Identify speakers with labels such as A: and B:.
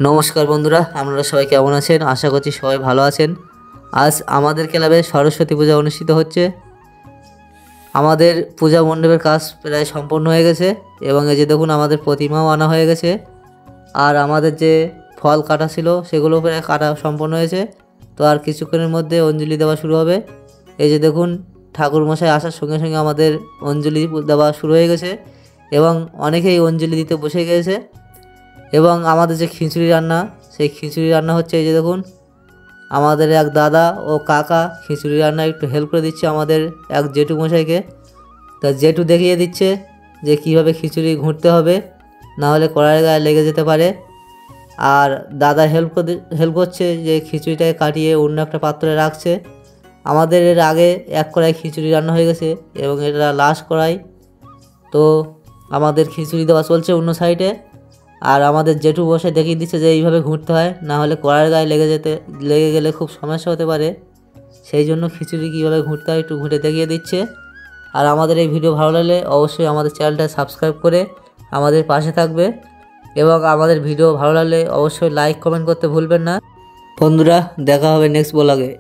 A: নমস্কার বন্ধুরা, আপনারা সবাই কেমন আছেন? আশা করছি সবাই ভালো আছেন। আজ আমাদের ক্লাবে সরস্বতী পূজা অনুষ্ঠিত হচ্ছে। আমাদের পূজা মণ্ডপের কাজ প্রায় সম্পন্ন হয়ে গেছে এবং এই যে দেখুন আমাদের প্রতিমাও আনা হয়ে গেছে। আর আমাদের যে ফল কাটা ছিল সেগুলো প্রায় কাটা সম্পন্ন হয়েছে। তো আর কিছুক্ষণের মধ্যে অঞ্জলি দেওয়া শুরু হবে। এই যে দেখুন ঠাকুরমশাই আসার সঙ্গে সঙ্গে আমাদের অঞ্জলি দেওয়া শুরু হয়ে গেছে এবং অনেকেই অঞ্জলি দিতে বসে গিয়েছে। এবং আমাদের যে খিচুড়ি রান্না, সেই খিচুড়ি রান্না হচ্ছে। এই যে দেখুন আমাদের এক দাদা ও কাকা খিচুড়ি রান্না একটু হেল্প করে দিচ্ছে আমাদের এক জেঠু মশাইকে। তা জেঠু দেখিয়ে দিচ্ছে যে কীভাবে খিচুড়ি ঘুঁটতে হবে, না হলে কড়াইয়ের গায়ে লেগে যেতে পারে। আর দাদা হেল্প করছে যে খিচুড়িটাকে কাটিয়ে অন্য একটা পাত্রে রাখছে। আমাদের এর আগে এক কড়াই খিচুড়ি রান্না হয়ে গেছে এবং এটা লাস্ট কড়াই। তো আমাদের খিচুড়ি দেওয়া চলছে অন্য সাইডে। আর আমাদের জেঠু বসে দেখিয়ে দিচ্ছে যে এইভাবে ঘুরতে হয়, না হলে কড়াইয়ের গায়ে লেগে গেলে খুব সমস্যা হতে পারে। সেই জন্য খিচুড়ি কীভাবে ঘুরতে হয় একটু ঘুরে দেখিয়ে দিচ্ছে। আর আমাদের এই ভিডিও ভালো লাগলে অবশ্যই আমাদের চ্যানেলটা সাবস্ক্রাইব করে আমাদের পাশে থাকবে এবং আমাদের ভিডিও ভালো লাগলে অবশ্যই লাইক কমেন্ট করতে ভুলবেন না। বন্ধুরা, দেখা হবে নেক্সট ব্লগে।